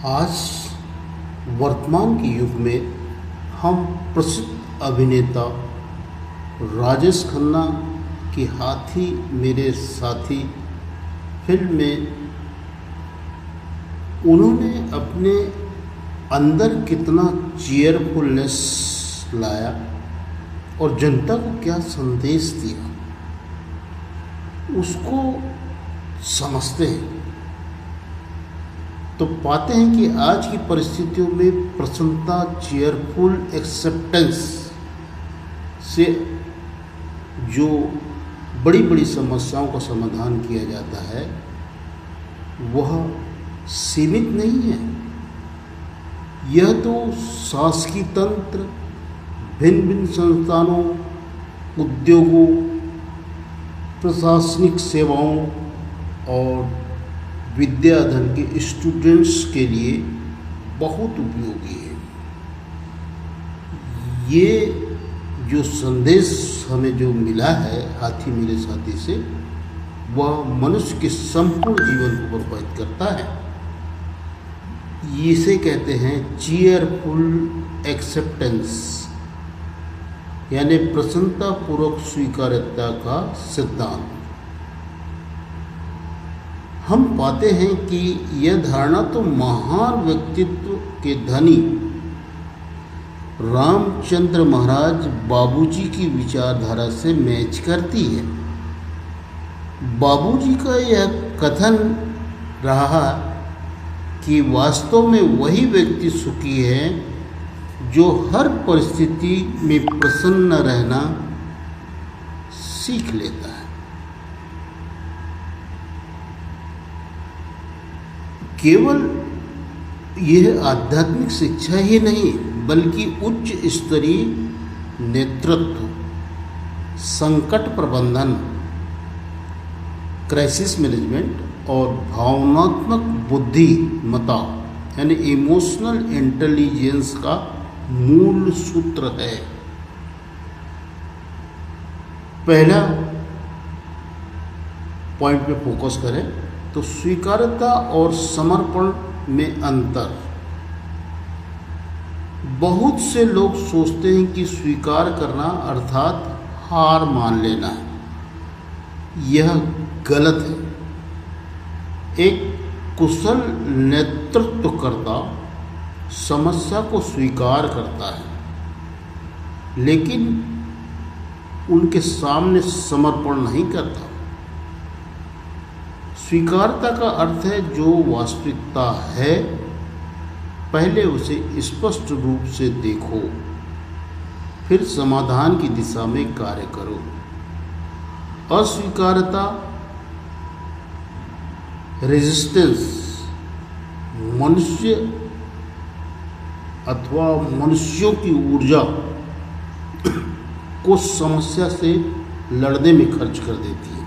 आज वर्तमान के युग में हम प्रसिद्ध अभिनेता राजेश खन्ना की हाथी मेरे साथी फिल्म में उन्होंने अपने अंदर कितना चीयरफुलनेस लाया और जनता को क्या संदेश दिया उसको समझते हैं तो पाते हैं कि आज की परिस्थितियों में प्रसन्नता, चीयरफुल एक्सेप्टेंस से जो बड़ी बड़ी समस्याओं का समाधान किया जाता है वह सीमित नहीं है। यह तो शासकीय तंत्र, भिन्न भिन्न संस्थानों, उद्योगों, प्रशासनिक सेवाओं और विद्याधन के स्टूडेंट्स के लिए बहुत उपयोगी है। ये जो संदेश हमें जो मिला है हाथी मेरे साथी से, वह मनुष्य के संपूर्ण जीवन को प्रभावित करता है। इसे कहते हैं चीयरफुल एक्सेप्टेंस, यानी प्रसन्नतापूर्वक स्वीकार्यता का सिद्धांत। हम पाते हैं कि यह धारणा तो महान व्यक्तित्व के धनी रामचंद्र महाराज बाबूजी की विचारधारा से मैच करती है। बाबूजी का यह कथन रहा कि वास्तव में वही व्यक्ति सुखी है जो हर परिस्थिति में प्रसन्न रहना सीख लेता है। केवल यह आध्यात्मिक शिक्षा ही नहीं बल्कि उच्च स्तरीय नेतृत्व, संकट प्रबंधन, क्राइसिस मैनेजमेंट और भावनात्मक बुद्धिमत्ता यानी इमोशनल इंटेलिजेंस का मूल सूत्र है। पहला पॉइंट पे फोकस करें तो स्वीकार्यता और समर्पण में अंतर। बहुत से लोग सोचते हैं कि स्वीकार करना अर्थात हार मान लेना है। यह गलत है। एक कुशल नेतृत्वकर्ता समस्या को स्वीकार करता है लेकिन उनके सामने समर्पण नहीं करता। स्वीकारता का अर्थ है जो वास्तविकता है पहले उसे स्पष्ट रूप से देखो, फिर समाधान की दिशा में कार्य करो। अस्वीकारता, रेजिस्टेंस, मनुष्य अथवा मनुष्यों की ऊर्जा को समस्या से लड़ने में खर्च कर देती है।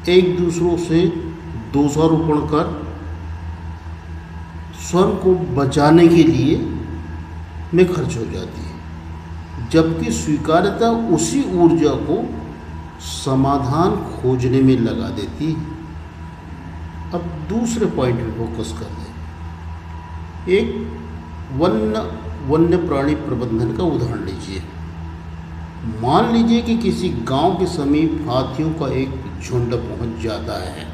एक दूसरों से दोषारोपण कर स्वयं को बचाने के लिए में खर्च हो जाती है, जबकि स्वीकार्यता उसी ऊर्जा को समाधान खोजने में लगा देती है। अब दूसरे पॉइंट पे फोकस कर दें। एक वन्य प्राणी प्रबंधन का उदाहरण लीजिए। मान लीजिए कि किसी गांव के समीप हाथियों का एक झुंड पहुंच जाता है।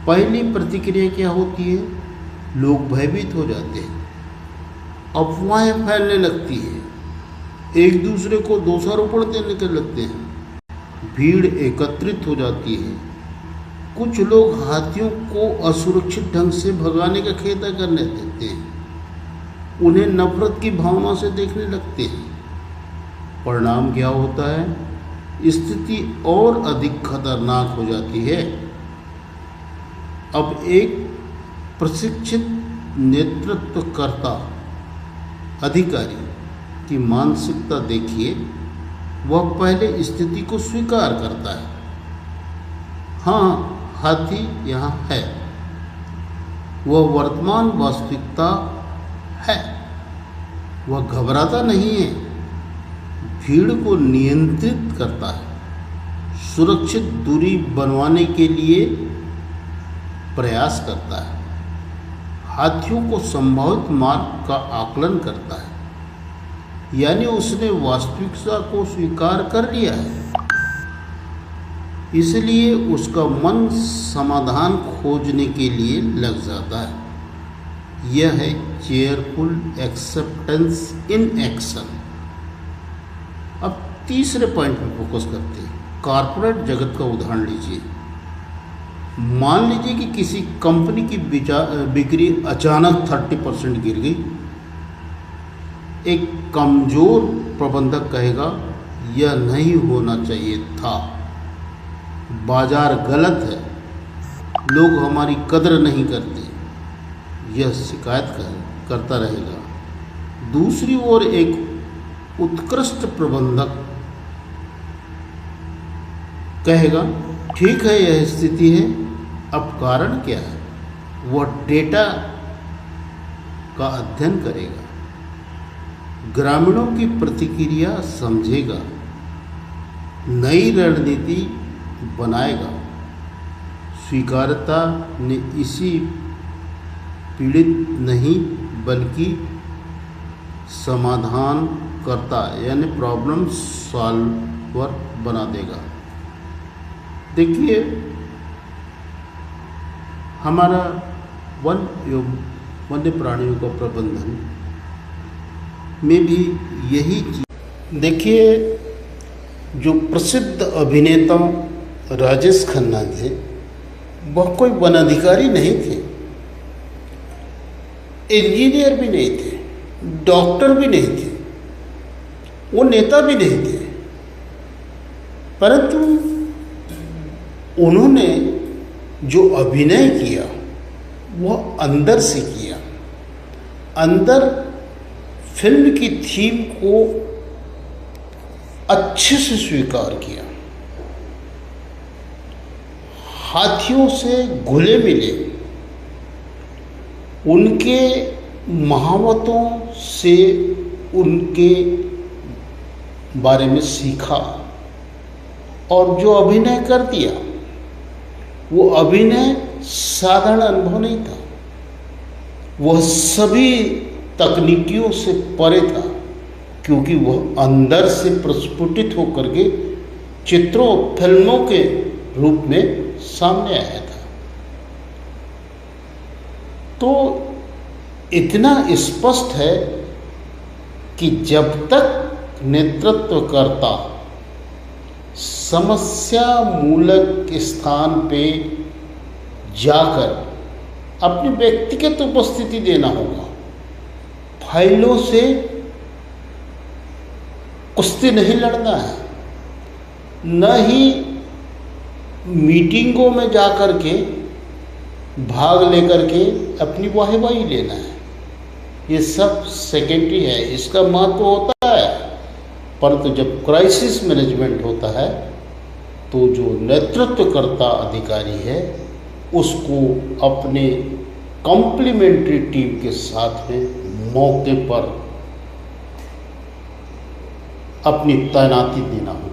पहली प्रतिक्रिया क्या होती है? लोग भयभीत हो जाते हैं, अफवाहें फैलने लगती है, एक दूसरे को दोषारोपण देने के लगते हैं, भीड़ एकत्रित हो जाती है। कुछ लोग हाथियों को असुरक्षित ढंग से भगाने का खेता करने देते हैं, उन्हें नफरत की भावना से देखने लगते हैं। परिणाम क्या होता है? स्थिति और अधिक खतरनाक हो जाती है। अब एक प्रशिक्षित नेतृत्वकर्ता अधिकारी की मानसिकता देखिए। वह पहले स्थिति को स्वीकार करता है। हाँ, हाथी यहाँ है, वह वर्तमान वास्तविकता है। वह घबराता नहीं है, भीड़ को नियंत्रित करता है, सुरक्षित दूरी बनवाने के लिए प्रयास करता है। हाथियों को संभावित मार्ग का आकलन करता है, यानी उसने वास्तविकता को स्वीकार कर लिया है, इसलिए उसका मन समाधान खोजने के लिए लग जाता है। यह है चेयरफुल एक्सेप्टेंस इन एक्शन। अब तीसरे पॉइंट पर फोकस करते हैं। कॉर्पोरेट जगत का उदाहरण लीजिए। मान लीजिए कि किसी कंपनी की बिक्री अचानक 30% गिर गई। एक कमजोर प्रबंधक कहेगा, यह नहीं होना चाहिए था, बाजार गलत है, लोग हमारी कदर नहीं करते, यह शिकायत करता रहेगा। दूसरी ओर एक उत्कृष्ट प्रबंधक कहेगा, ठीक है, यह स्थिति है, अब कारण क्या है? वह डेटा का अध्ययन करेगा, ग्रामीणों की प्रतिक्रिया समझेगा, नई रणनीति बनाएगा। स्वीकार्यता ने इसी पीड़ित नहीं बल्कि समाधान करता यानी प्रॉब्लम सॉल्वर बना देगा। देखिए, हमारा वन्य प्राणियों का प्रबंधन में भी यही चीज। देखिए, जो प्रसिद्ध अभिनेता राजेश खन्ना थे, वह कोई वन अधिकारी नहीं थे, इंजीनियर भी नहीं थे, डॉक्टर भी नहीं थे, वो नेता भी नहीं थे, परंतु उन्होंने जो अभिनय किया वह अंदर से किया। अंदर फिल्म की थीम को अच्छे से स्वीकार किया। हाथियों से घुले मिले, उनके महावतों से उनके बारे में सीखा और जो अभिनय कर दिया, वो अभिनय साधारण अनुभव नहीं था, वह सभी तकनीकियों से परे था, क्योंकि वह अंदर से प्रस्फुटित होकर के चित्रों फिल्मों के रूप में सामने आया था। तो इतना स्पष्ट है कि जब तक नेतृत्वकर्ता समस्या मूलक स्थान पे जाकर अपनी व्यक्तिगत उपस्थिति देना होगा। फाइलों से कुश्ती नहीं लड़ना है, न ही मीटिंगों में जाकर के भाग लेकर के अपनी वाहवाही लेना है। ये सब सेकेंडरी है, इसका महत्व होता है, परंतु जब क्राइसिस मैनेजमेंट होता है तो जो नेतृत्वकर्ता अधिकारी है उसको अपने कॉम्प्लीमेंट्री टीम के साथ में मौके पर अपनी तैनाती देना होगा।